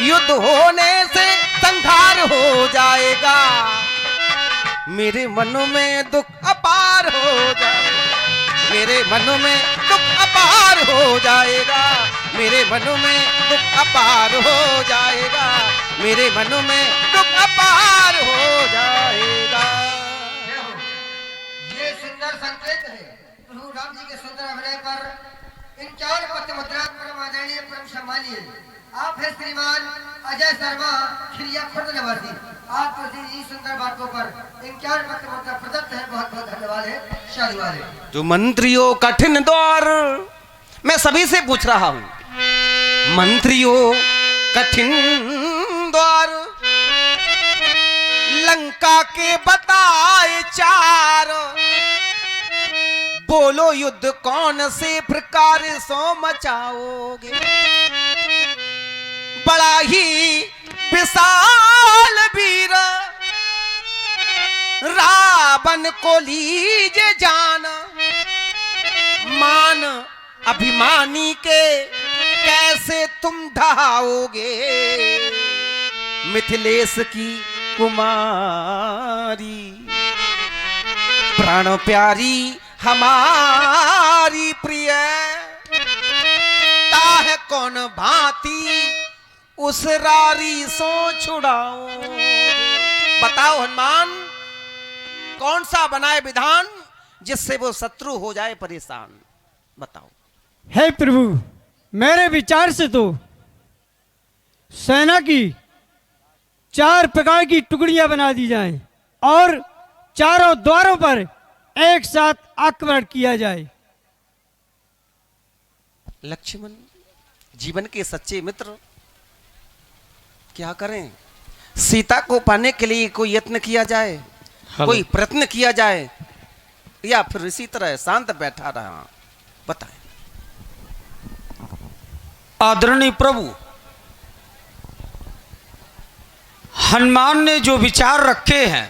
युद्ध होने से संहार हो जाएगा, मेरे मन में दुख अपार हो जाएगा, मेरे मन में दुख अपार हो जाएगा, मेरे मन में दुख अपार हो जाएगा, मेरे मन में दुख अपार हो जाएगा। ये सुंदर संकेत है प्रभु राम जी के सुंदर अभिनय पर 51 पत्र मुद्रा परम आदरणीय परम सम्मानीय आप है श्रीमान अजय शर्मा खिरिया खुर्द निवासी। आप प्रति सुंदर बातों पर 51 पत्र मुद्रा प्रदत्त है। बहुत बहुत धन्यवाद है। शालीवाल है जो मंत्रियों कठिन द्वार, मैं सभी से पूछ रहा हूं, मंत्रियों कठिन द्वार लंका के बताए चार, बोलो युद्ध कौन से प्रकार सो मचाओगे, बड़ा ही विशाल वीर रावण को लीजे जान, मान अभिमानी के कैसे तुम ढहाओगे, मिथिलेश की कुमारी प्राण प्यारी हमारी प्रिय, ताह कौन भांति उस रारी सो छुड़ाओ। बताओ हनुमान, कौन सा बनाए विधान जिससे वो शत्रु हो जाए परेशान, बताओ। हे प्रभु, मेरे विचार से तो सेना की 4 प्रकार की टुकड़ियां बना दी जाएं और चारों द्वारों पर एक साथ आक्रमण किया जाए। लक्ष्मण जीवन के सच्चे मित्र, क्या करें? सीता को पाने के लिए कोई यत्न किया जाए, कोई प्रयत्न किया जाए, या फिर इसी तरह शांत बैठा रहा, बताएं। आदरणीय प्रभु, हनुमान ने जो विचार रखे हैं,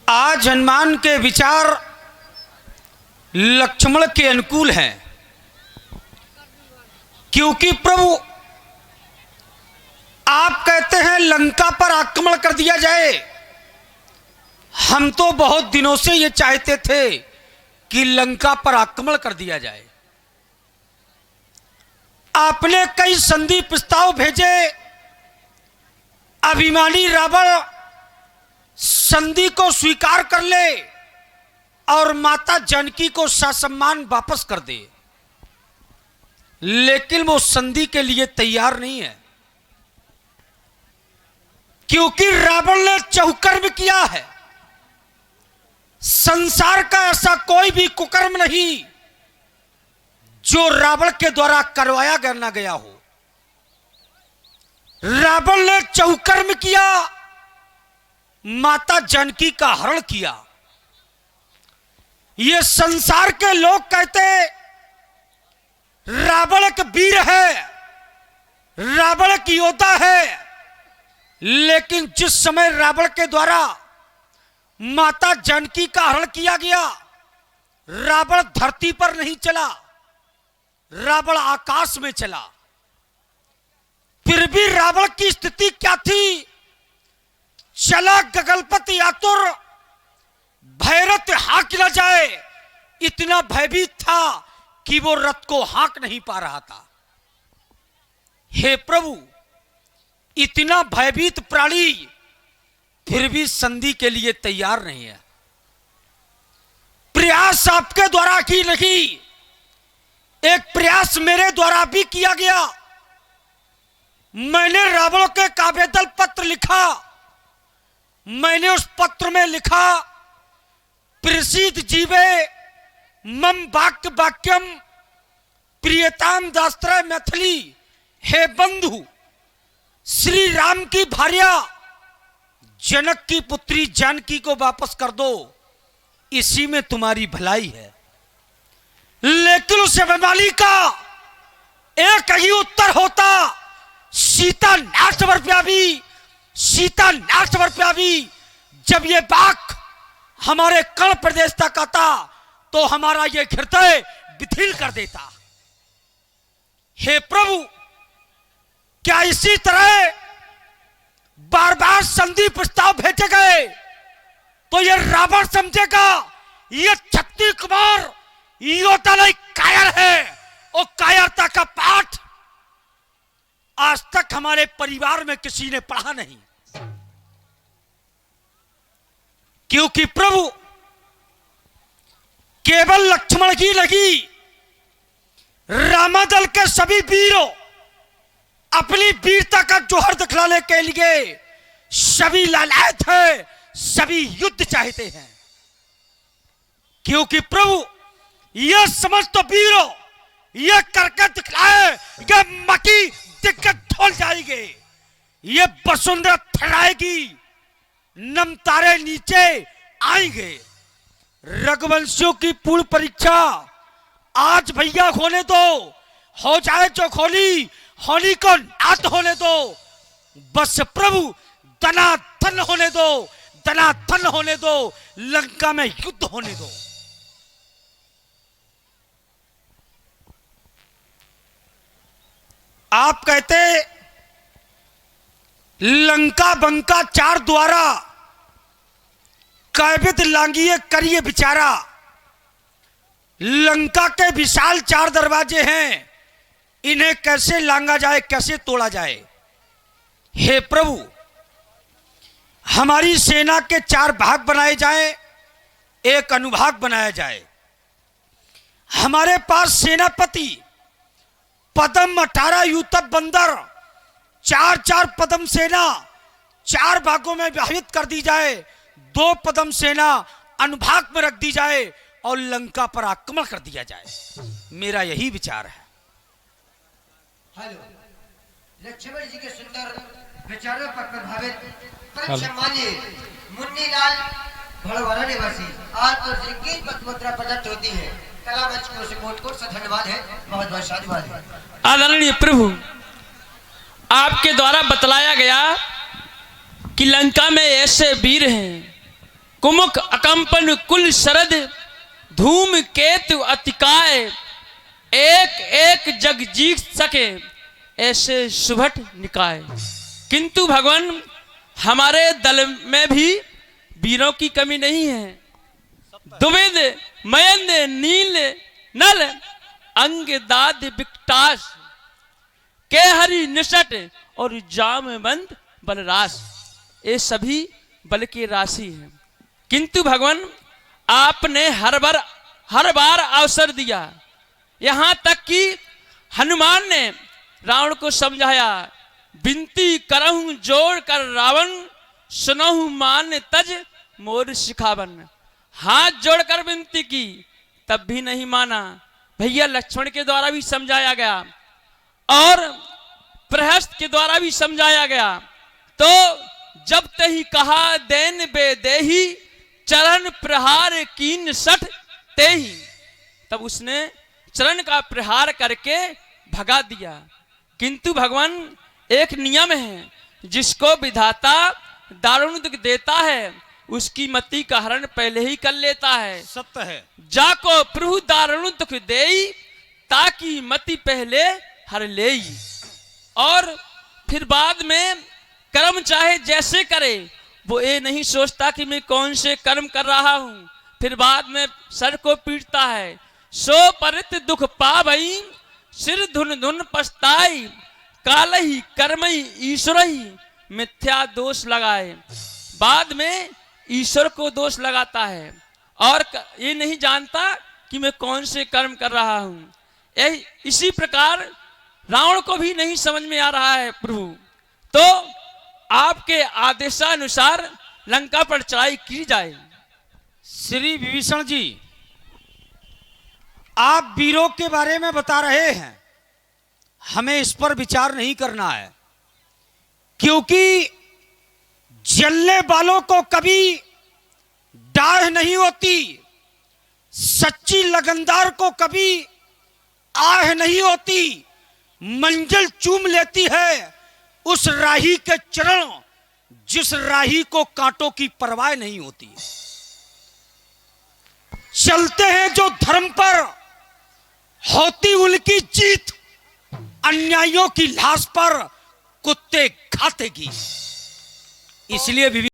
आज हनुमान के विचार लक्ष्मण के अनुकूल हैं, क्योंकि प्रभु आप कहते हैं लंका पर आक्रमण कर दिया जाए। हम तो बहुत दिनों से ये चाहते थे कि लंका पर आक्रमण कर दिया जाए। आपने कई संधि प्रस्ताव भेजे, अभिमानी रावण संधि को स्वीकार कर ले और माता जानकी को ससम्मान वापस कर दे, लेकिन वो संधि के लिए तैयार नहीं है, क्योंकि रावण ने चहुकर्म किया है। संसार का ऐसा कोई भी कुकर्म नहीं जो रावण के द्वारा करवाया न गया हो। रावण ने चहुकर्म किया, माता जानकी का हरण किया। ये संसार के लोग कहते रावण एक वीर है, रावण एक योद्धा है, लेकिन जिस समय रावण के द्वारा माता जानकी का हरण किया गया, रावण धरती पर नहीं चला, रावण आकाश में चला। फिर भी रावण की स्थिति क्या थी? चला गगनपति आतुर, भैरथ हाँक न जाए, इतना भयभीत था कि वो रथ को हाँक नहीं पा रहा था। हे प्रभु, इतना भयभीत प्राणी फिर भी संधि के लिए तैयार नहीं है। प्रयास आपके द्वारा की नहीं, एक प्रयास मेरे द्वारा भी किया गया। मैंने रावण के काव्यदल पत्र लिखा। मैंने उस पत्र में लिखा, प्रसीद जीवे मम वाक्य वाक्यम प्रियताम दास्त्रय मैथिली। हे बंधु, श्री राम की भार्या जनक की पुत्री जानकी को वापस कर दो, इसी में तुम्हारी भलाई है। लेकिन उस अभिमानी का एक ही उत्तर होता, सीता नाशवर प्यावी, सीता नाशवर प्यावी। जब ये बाक हमारे कर्ण प्रदेश तक आता तो हमारा ये हृदय विधिल कर देता। हे प्रभु, क्या इसी तरह बार बार संधि प्रस्ताव भेजे गए तो ये रावण समझेगा ये छत्ती कुमार योद्धा नहीं कायर है, और कायरता का पाठ आज तक हमारे परिवार में किसी ने पढ़ा नहीं, क्योंकि प्रभु केवल लक्ष्मण की लगी, रामादल के सभी वीरों अपनी वीरता का जोहर दिखलाने के लिए सभी लालायत है, सभी युद्ध चाहते हैं, क्योंकि प्रभु यह समस्त वीरों यह करके दिखलाए कि मकी दिक्कत ढोल जाएगी, ये वसुंधरा थड़ाएगी, नमतारे नीचे आएंगे। रघुवंशियों की पूर्ण परीक्षा आज भैया होने दो, हो जाए जो होली को नाथ होने दो, बस प्रभु धनाधन होने दो, धनाधन होने दो, लंका में युद्ध होने दो। आप कहते लंका बंका चार द्वारा, कैबिद लांगिए करिए बिचारा, लंका के विशाल चार दरवाजे हैं, इन्हें कैसे लांगा जाए, कैसे तोड़ा जाए। हे प्रभु, हमारी सेना के चार भाग बनाए जाएं, एक अनुभाग बनाया जाए। हमारे पास सेनापति पदम 18 यूतप बंदर, चार चार पदम सेना चार भागों में विभाजित कर दी जाए, 2 पदम सेना अनुभाग में रख दी जाए और लंका पर आक्रमण कर दिया जाए। मेरा यही विचार है। हेलो, लक्ष्मण जी के सुंदर विचारों पर प्रभावित परम सम्मानीय मुन्नीलाल भड़वारा निवासी आज तो जिनकी पदमुद्रा प्रदत्त होती है, कला मंच को कोट से धन्यवाद है, बहुत बहुत साधुवाद है। आदरणीय प्रभु, आपके द्वारा बतलाया गया कि लंका में ऐसे वीर हैं, कुमुक अकंपन कुल शरद धूम केतु अतिकाय, एक एक जग जीत सके ऐसे सुभट निकाय। किंतु भगवान हमारे दल में भी वीरों की कमी नहीं है। दुविद मयंद नील नल अंग दाद विकटास, के हरि निषट और जामवंत बलरास, ये सभी बल की राशि है। किंतु भगवान आपने हर बार अवसर दिया, यहां तक कि हनुमान ने रावण को समझाया, विनती करहूं जोड़ कर रावण, सुनहु मान तज मोर सिखावन। हाथ जोड़कर विनती की तब भी नहीं माना। भैया लक्ष्मण के द्वारा भी समझाया गया और प्रहस्त के द्वारा भी समझाया गया। तो जब तही कहा देन बे देही, चरण प्रहार कीन सठ तेही, तब उसने चरण का प्रहार करके भगा दिया। किंतु भगवान एक नियम है, जिसको विधाता दारुण दुख देता है उसकी मति का हरण पहले ही कर लेता है। सत्य है। जाको प्रभु दारुण दुख देई, ताकि मति पहले हर लेई। और फिर बाद में कर्म चाहे जैसे करे, वो ये नहीं सोचता कि मैं कौन से कर्म कर रहा हूं, फिर बाद में सर को पीटता है। सो परित दुख पावई, सिर धुन धुन पछताई, काल ही कर्म ही ईश्वर ही मिथ्या दोष लगाए। बाद में ईश्वर को दोष लगाता है और ये नहीं जानता कि मैं कौन से कर्म कर रहा हूं। इसी प्रकार रावण को भी नहीं समझ में आ रहा है प्रभु। तो आपके आदेशानुसार लंका पर चढ़ाई की जाए। श्री विभीषण जी, आप वीरों के बारे में बता रहे हैं, हमें इस पर विचार नहीं करना है, क्योंकि जलने वालों को कभी डाह नहीं होती, सच्ची लगनदार को कभी आह नहीं होती, मंजिल चूम लेती है उस राही के चरण जिस राही को कांटों की परवाह नहीं होती। चलते हैं जो धर्म पर, होती उनकी जीत, अन्यायियों की लाश पर कुत्ते खाते की। इसलिए बीवी